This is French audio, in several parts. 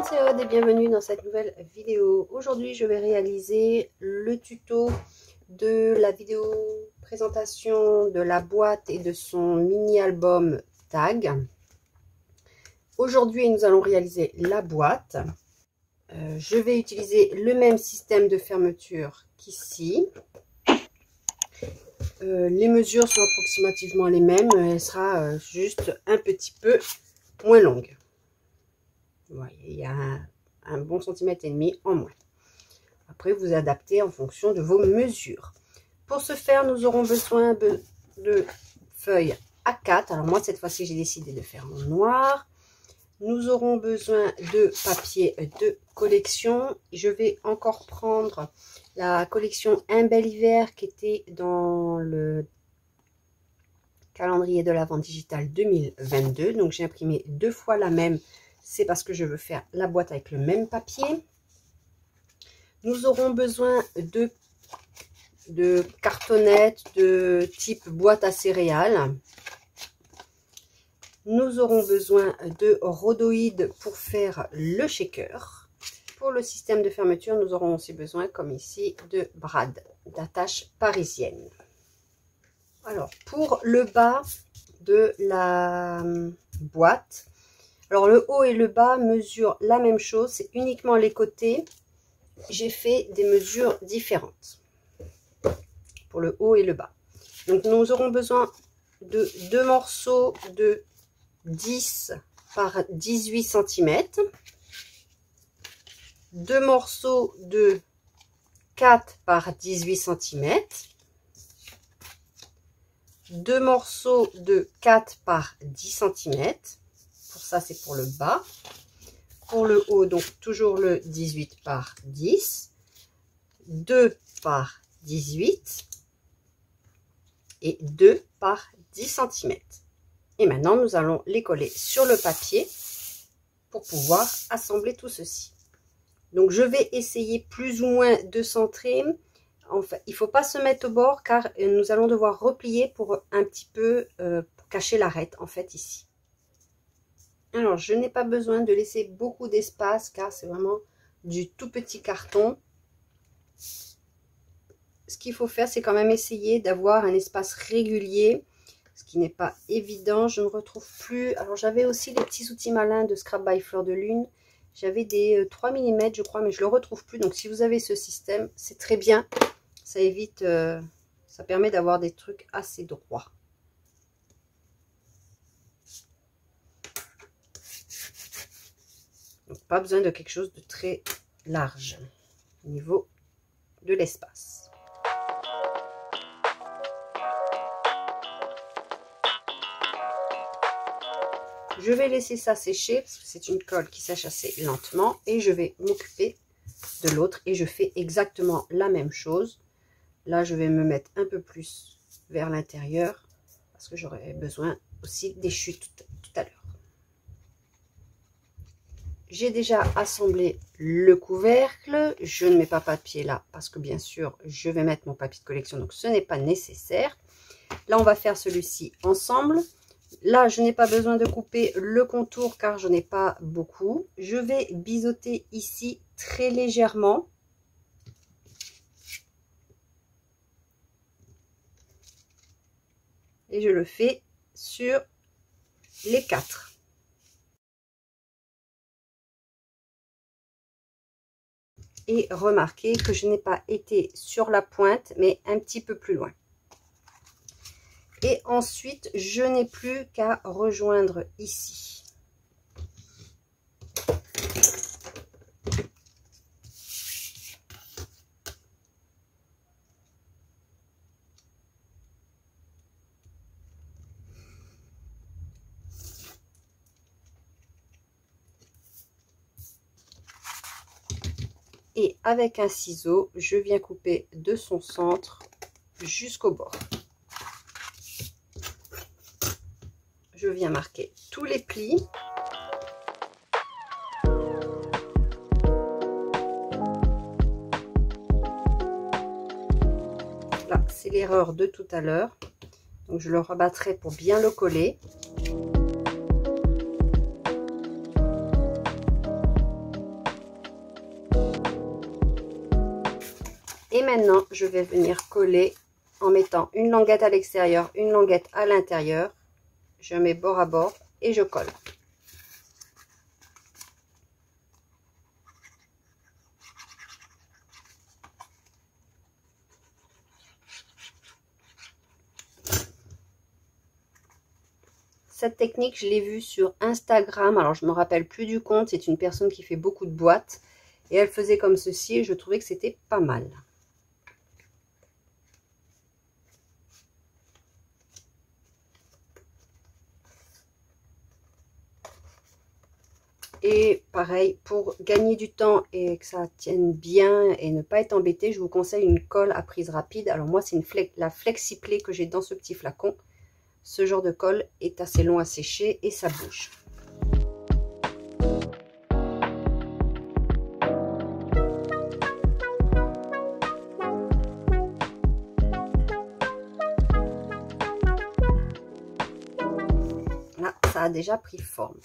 monde, c'est Aude et bienvenue dans cette nouvelle vidéo. Aujourd'hui, je vais réaliser le tuto de la vidéo présentation de la boîte et de son mini-album Tag. Aujourd'hui, nous allons réaliser la boîte. Je vais utiliser le même système de fermeture qu'ici. Les mesures sont approximativement les mêmes, elle sera juste un petit peu moins longue. Vous voyez, il y a un bon centimètre et demi en moins. Après, vous adaptez en fonction de vos mesures. Pour ce faire, nous aurons besoin de feuilles A4. Alors moi, cette fois-ci, j'ai décidé de faire en noir. Nous aurons besoin de papier de collection. Je vais encore prendre la collection Un bel hiver qui était dans le calendrier de l'Avent digital 2022. Donc, j'ai imprimé 2 fois la même. C'est parce que je veux faire la boîte avec le même papier. Nous aurons besoin de cartonnettes de type boîte à céréales. Nous aurons besoin de rhodoïdes pour faire le shaker. Pour le système de fermeture, nous aurons aussi besoin, comme ici, de brades d'attache parisienne. Alors, pour le bas de la boîte, alors le haut et le bas mesurent la même chose, c'est uniquement les côtés. J'ai fait des mesures différentes pour le haut et le bas. Donc nous aurons besoin de 2 morceaux de 10 par 18 cm, 2 morceaux de 4 par 18 cm, 2 morceaux de 4 par 10 cm. Pour ça, c'est pour le bas. Pour le haut, donc toujours le 18 par 10, 2 par 18 et 2 par 10 cm. Et maintenant, nous allons les coller sur le papier pour pouvoir assembler tout ceci. Donc, je vais essayer plus ou moins de centrer. Enfin, il ne faut pas se mettre au bord car nous allons devoir replier pour un petit peu pour cacher l'arête en fait ici. Alors, je n'ai pas besoin de laisser beaucoup d'espace car c'est vraiment du tout petit carton. Ce qu'il faut faire, c'est quand même essayer d'avoir un espace régulier, ce qui n'est pas évident. Je ne retrouve plus. Alors, j'avais aussi les petits outils malins de Scrap by Fleur de Lune. J'avais des 3 mm, je crois, mais je ne le retrouve plus. Donc, si vous avez ce système, c'est très bien. Ça évite, ça permet d'avoir des trucs assez droits. Donc, pas besoin de quelque chose de très large au niveau de l'espace. Je vais laisser ça sécher parce que c'est une colle qui sèche assez lentement et je vais m'occuper de l'autre et je fais exactement la même chose. Là, je vais me mettre un peu plus vers l'intérieur parce que j'aurai besoin aussi des chutes tout à l'heure. J'ai déjà assemblé le couvercle. Je ne mets pas papier là parce que bien sûr, je vais mettre mon papier de collection, donc ce n'est pas nécessaire. Là, on va faire celui-ci ensemble. Là, je n'ai pas besoin de couper le contour car je n'ai pas beaucoup. Je vais biseauter ici très légèrement. Et je le fais sur les 4. Et remarquez que je n'ai pas été sur la pointe, mais un petit peu plus loin. Et ensuite, je n'ai plus qu'à rejoindre ici. Et avec un ciseau, je viens couper de son centre jusqu'au bord. Je viens marquer tous les plis. Là, c'est l'erreur de tout à l'heure. Donc, je le rebattrai pour bien le coller. Et maintenant, je vais venir coller en mettant une languette à l'extérieur, une languette à l'intérieur. Je mets bord à bord et je colle. Cette technique, je l'ai vue sur Instagram. Alors, je ne me rappelle plus du compte. C'est une personne qui fait beaucoup de boîtes. Et elle faisait comme ceci et je trouvais que c'était pas mal. Et pareil, pour gagner du temps et que ça tienne bien et ne pas être embêté, je vous conseille une colle à prise rapide. Alors moi, c'est la Flexi-Play que j'ai dans ce petit flacon. Ce genre de colle est assez long à sécher et ça bouge. Là, ça a déjà pris forme.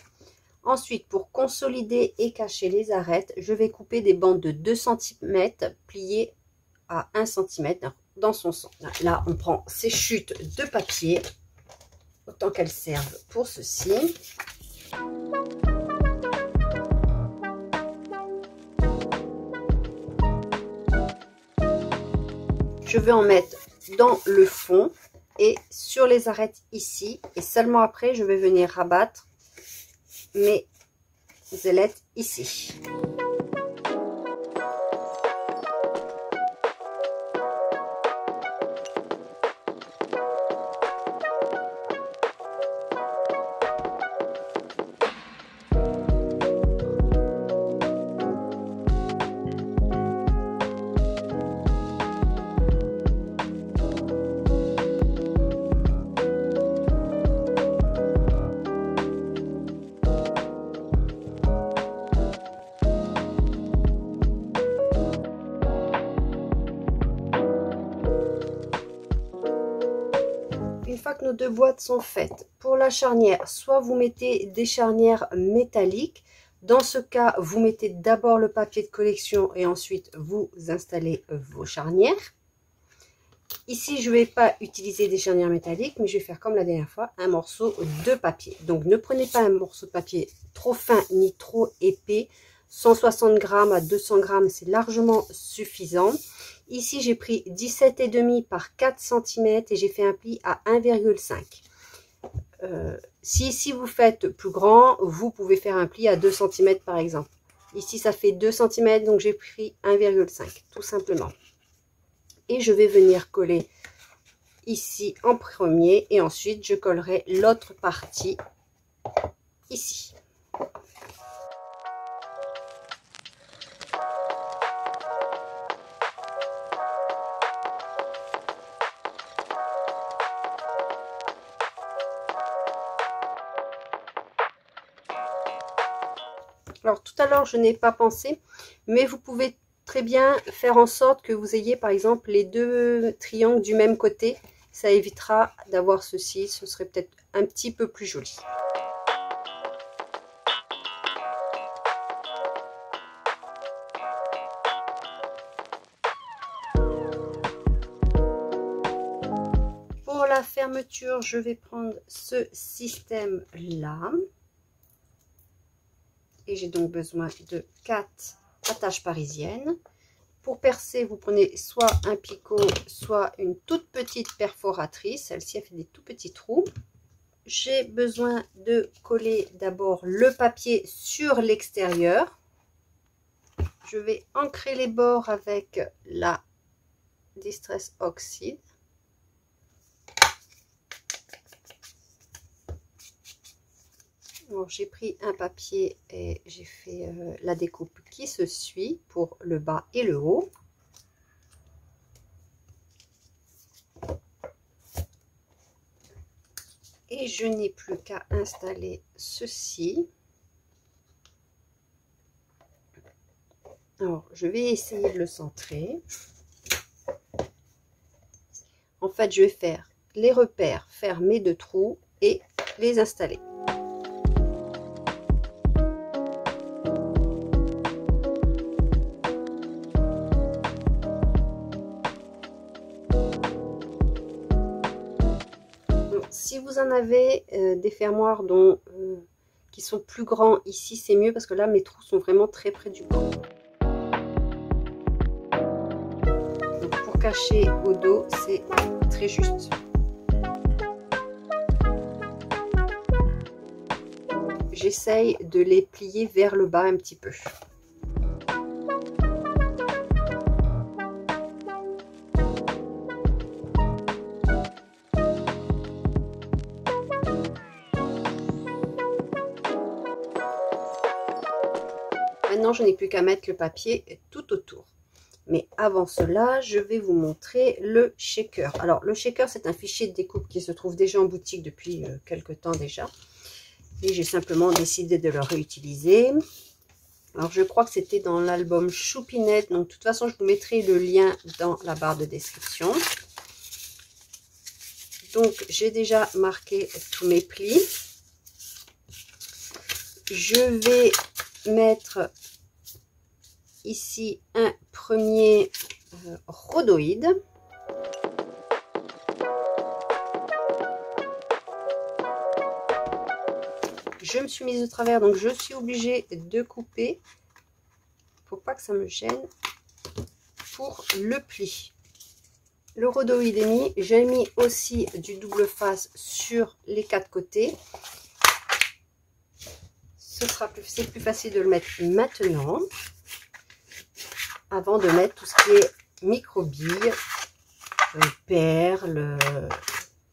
Ensuite, pour consolider et cacher les arêtes, je vais couper des bandes de 2 cm pliées à 1 cm dans son sens. Là, on prend ces chutes de papier, autant qu'elles servent pour ceci. Je vais en mettre dans le fond et sur les arêtes ici. Et seulement après, je vais venir rabattre mes ailettes ici. Une fois que nos deux boîtes sont faites, pour la charnière, soit vous mettez des charnières métalliques. Dans ce cas, vous mettez d'abord le papier de collection et ensuite vous installez vos charnières. Ici, je ne vais pas utiliser des charnières métalliques, mais je vais faire comme la dernière fois, un morceau de papier. Donc, ne prenez pas un morceau de papier trop fin ni trop épais. 160 grammes à 200 grammes, c'est largement suffisant. Ici, j'ai pris 17,5 par 4 cm et j'ai fait un pli à 1,5. Si vous faites plus grand, vous pouvez faire un pli à 2 cm par exemple. Ici, ça fait 2 cm, donc j'ai pris 1,5 tout simplement. Et je vais venir coller ici en premier et ensuite je collerai l'autre partie ici. Alors tout à l'heure je n'ai pas pensé, mais vous pouvez très bien faire en sorte que vous ayez par exemple les deux triangles du même côté. Ça évitera d'avoir ceci, ce serait peut-être un petit peu plus joli. Pour la fermeture, je vais prendre ce système là. Et j'ai donc besoin de 4 attaches parisiennes. Pour percer, vous prenez soit un picot, soit une toute petite perforatrice. Celle-ci a fait des tout petits trous. J'ai besoin de coller d'abord le papier sur l'extérieur. Je vais ancrer les bords avec la Distress Oxide. J'ai pris un papier et j'ai fait la découpe qui se suit pour le bas et le haut. Et je n'ai plus qu'à installer ceci. Alors, je vais essayer de le centrer. En fait, je vais faire les repères, faire mes 2 trous et les installer. si vous en avez des fermoirs qui sont plus grands ici, c'est mieux parce que là mes trous sont vraiment très près du bord. Donc pour cacher au dos, c'est très juste. J'essaye de les plier vers le bas un petit peu. Maintenant, je n'ai plus qu'à mettre le papier tout autour. Mais avant cela, je vais vous montrer le shaker. Alors, le shaker, c'est un fichier de découpe qui se trouve déjà en boutique depuis quelques temps déjà. Et j'ai simplement décidé de le réutiliser. Alors, je crois que c'était dans l'album Choupinette. Donc, de toute façon, je vous mettrai le lien dans la barre de description. Donc, j'ai déjà marqué tous mes plis. Je vais mettre ici un premier rhodoïde. Je me suis mise de travers, donc je suis obligée de couper pour pas que ça me gêne pour le pli. Le rhodoïde est mis. J'ai mis aussi du double face sur les quatre côtés. C'est plus facile de le mettre maintenant, avant de mettre tout ce qui est micro-billes, perles,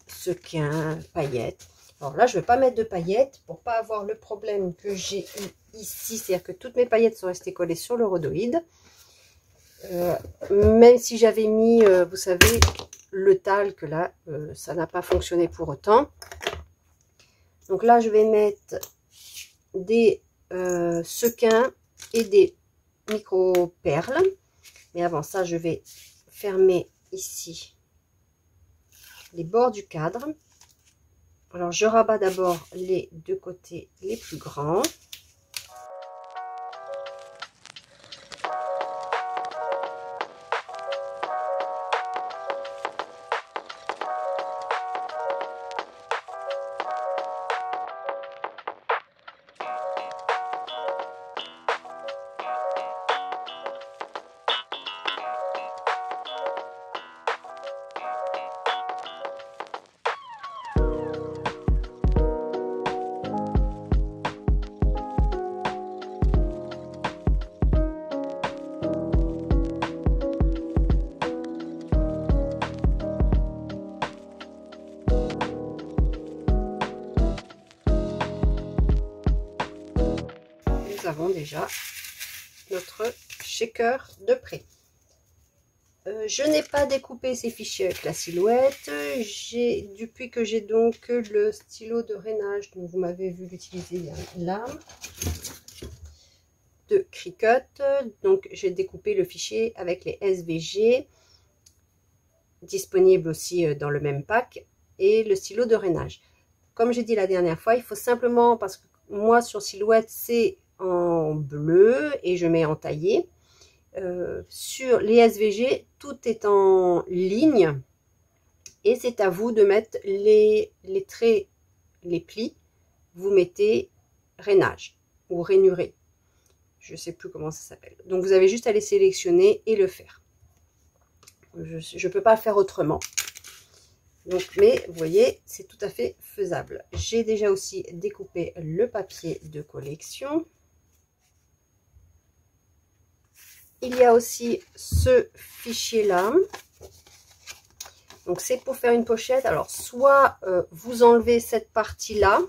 sequins, paillettes. Alors là, je ne vais pas mettre de paillettes pour pas avoir le problème que j'ai eu ici, c'est-à-dire que toutes mes paillettes sont restées collées sur le rhodoïde. Même si j'avais mis, vous savez, le talc, là, ça n'a pas fonctionné pour autant. Donc là, je vais mettre des sequins et des micro-perles. Mais avant ça, je vais fermer ici les bords du cadre. Alors, je rabats d'abord les deux côtés les plus grands. Nous avons déjà notre shaker de près. Je n'ai pas découpé ces fichiers avec la silhouette. Depuis que j'ai donc le stylo de rainage, dont vous m'avez vu l'utiliser là, de Cricut. Donc j'ai découpé le fichier avec les SVG, disponible aussi dans le même pack, et le stylo de rainage. Comme j'ai dit la dernière fois, il faut simplement, parce que moi sur silhouette c'est en bleu et je mets en taillé. Sur les SVG, tout est en ligne et c'est à vous de mettre les traits, les plis. Vous mettez rainage ou rainuré, je sais plus comment ça s'appelle. Donc vous avez juste à les sélectionner et le faire. Je peux pas faire autrement. Donc, mais vous voyez, c'est tout à fait faisable. J'ai déjà aussi découpé le papier de collection. Il y a aussi ce fichier là. Donc c'est pour faire une pochette. Alors soit vous enlevez cette partie là.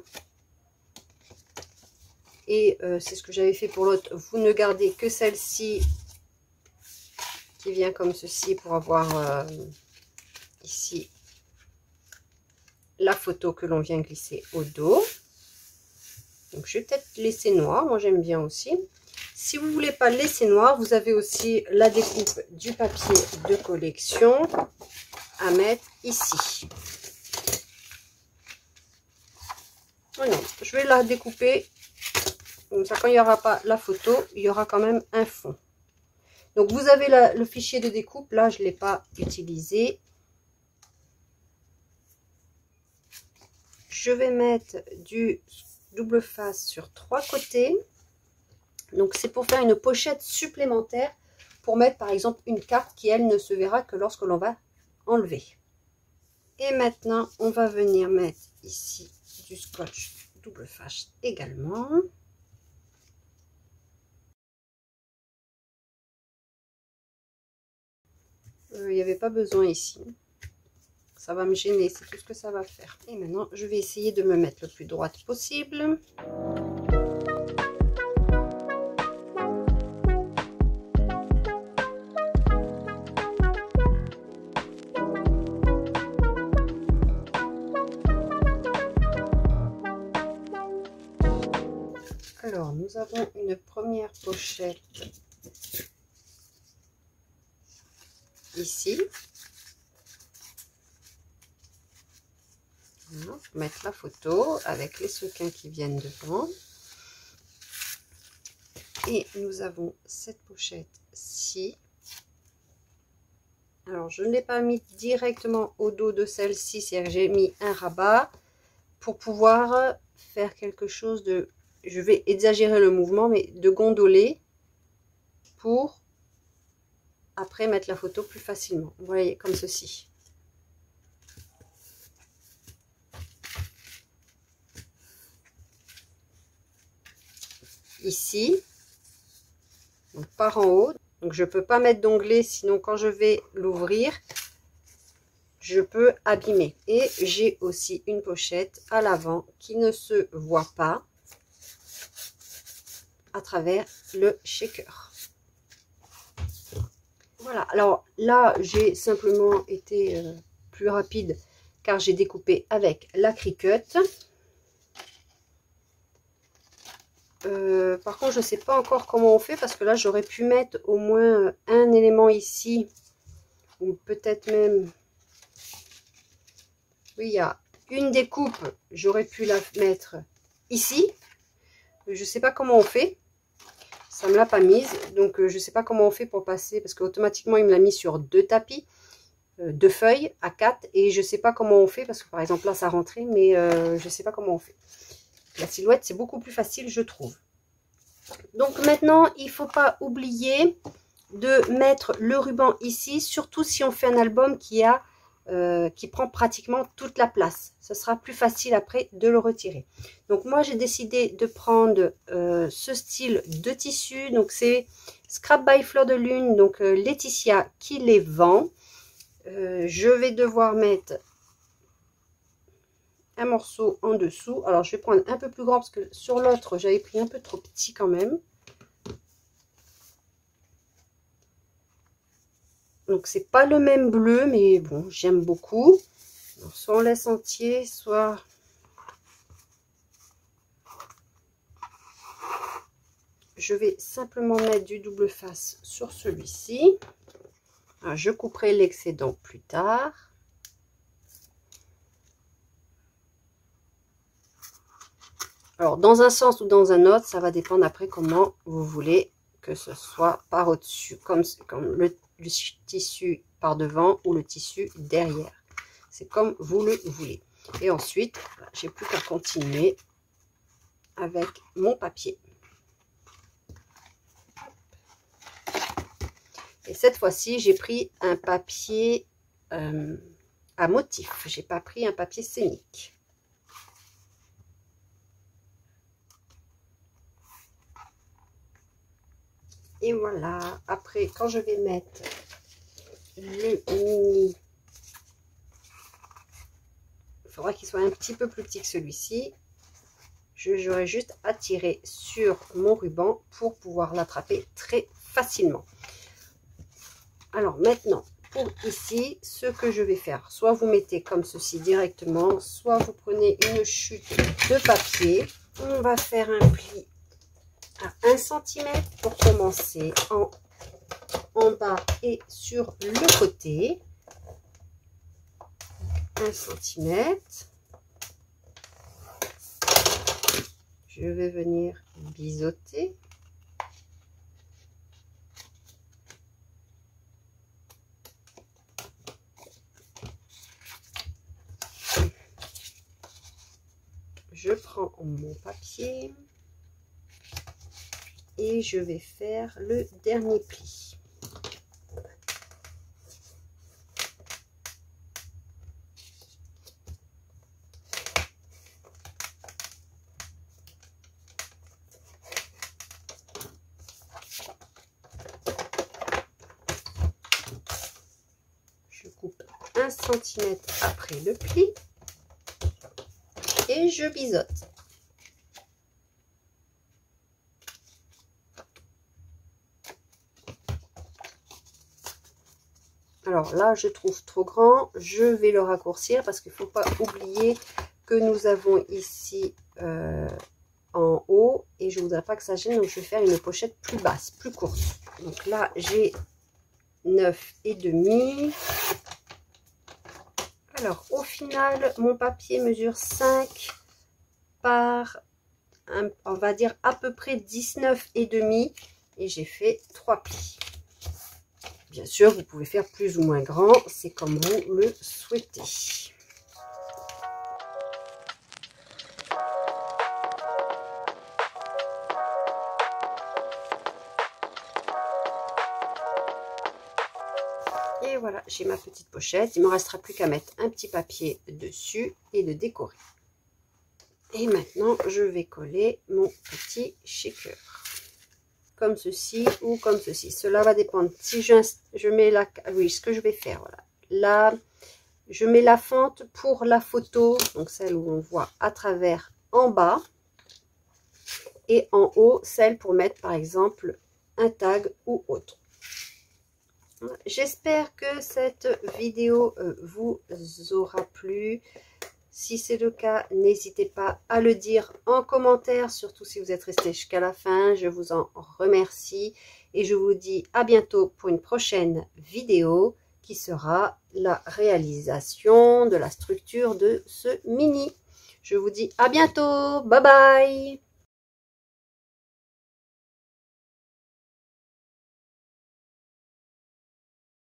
Et c'est ce que j'avais fait pour l'autre. Vous ne gardez que celle-ci qui vient comme ceci pour avoir ici la photo que l'on vient glisser au dos. Donc je vais peut-être laisser noir. Moi j'aime bien aussi. Si vous ne voulez pas laisser noir, vous avez aussi la découpe du papier de collection à mettre ici. Oh non, je vais la découper. Comme ça, quand il n'y aura pas la photo, il y aura quand même un fond. Donc vous avez le fichier de découpe. Là, je ne l'ai pas utilisé. je vais mettre du double face sur 3 côtés. Donc c'est pour faire une pochette supplémentaire pour mettre par exemple une carte qui elle ne se verra que lorsque l'on va enlever. Et maintenant on va venir mettre ici du scotch double face également. Il n'y avait pas besoin ici. Ça va me gêner, c'est tout ce que ça va faire. Et maintenant, je vais essayer de me mettre le plus droite possible. Alors, nous avons une première pochette ici. Voilà, mettre la photo avec les sequins qui viennent devant. Et nous avons cette pochette-ci. Alors, je ne l'ai pas mis directement au dos de celle-ci, c'est-à-dire j'ai mis un rabat pour pouvoir faire quelque chose de... Je vais exagérer le mouvement, mais de gondoler pour après mettre la photo plus facilement. Vous voyez, comme ceci. Ici, donc par en haut. Donc je ne peux pas mettre d'onglet, sinon quand je vais l'ouvrir, je peux abîmer. Et j'ai aussi une pochette à l'avant qui ne se voit pas à travers le shaker. Voilà, alors là j'ai simplement été plus rapide car j'ai découpé avec la Cricut. Par contre je ne sais pas encore comment on fait parce que là j'aurais pu mettre au moins un élément ici ou peut-être même, oui, il y a une découpe, j'aurais pu la mettre ici. Je ne sais pas comment on fait, ça me l'a pas mise, donc je ne sais pas comment on fait pour passer parce qu'automatiquement il me l'a mis sur 2 tapis, 2 feuilles à 4 et je ne sais pas comment on fait parce que par exemple là ça rentrait, mais je ne sais pas comment on fait. La silhouette c'est beaucoup plus facile je trouve. Donc maintenant il ne faut pas oublier de mettre le ruban ici, surtout si on fait un album qui prend pratiquement toute la place. Ce sera plus facile après de le retirer. Donc moi j'ai décidé de prendre ce style de tissu. Donc c'est Scrap by Fleur de Lune, donc Laetitia qui les vend. Je vais devoir mettre un morceau en dessous. Alors je vais prendre un peu plus grand parce que sur l'autre j'avais pris un peu trop petit quand même. Donc c'est pas le même bleu, mais bon, j'aime beaucoup. Alors, soit on laisse entier, soit je vais simplement mettre du double face sur celui-ci. Je couperai l'excédent plus tard. Alors dans un sens ou dans un autre, ça va dépendre après comment vous voulez que ce soit par au-dessus, comme le tissu par devant ou le tissu derrière. C'est comme vous le voulez. Et ensuite, j'ai plus qu'à continuer avec mon papier. Et cette fois-ci, j'ai pris un papier à motif. J'ai pas pris un papier scénique. Et voilà. Après, quand je vais mettre le mini, il faudra qu'il soit un petit peu plus petit que celui-ci. J'aurai juste à tirer sur mon ruban pour pouvoir l'attraper très facilement. Alors maintenant, pour ici, ce que je vais faire, soit vous mettez comme ceci directement, soit vous prenez une chute de papier. On va faire un pli à 1 cm pour commencer en bas et sur le côté. 1 cm. Je vais venir biseauter. je prends mon papier et je vais faire le dernier pli. Je coupe 1 cm après le pli et je biseaute. Alors là, je trouve trop grand, je vais le raccourcir parce qu'il ne faut pas oublier que nous avons ici en haut et je ne voudrais pas que ça gêne, donc je vais faire une pochette plus basse, plus courte. Donc là, j'ai 9,5. Alors au final, mon papier mesure 5 par, on va dire à peu près 19,5 et j'ai fait 3 plis. Bien sûr, vous pouvez faire plus ou moins grand, c'est comme vous le souhaitez. Et voilà, j'ai ma petite pochette. Il ne me restera plus qu'à mettre un petit papier dessus et de décorer. Et maintenant, je vais coller mon petit shaker. Comme ceci ou comme ceci. Cela va dépendre. Si je mets la... Oui, ce que je vais faire, voilà. Là, je mets la fente pour la photo, donc celle où on voit à travers en bas. Et en haut, celle pour mettre, par exemple, un tag ou autre. J'espère que cette vidéo vous aura plu. Si c'est le cas, n'hésitez pas à le dire en commentaire, surtout si vous êtes resté jusqu'à la fin. Je vous en remercie et je vous dis à bientôt pour une prochaine vidéo qui sera la réalisation de la structure de ce mini. Je vous dis à bientôt. Bye bye!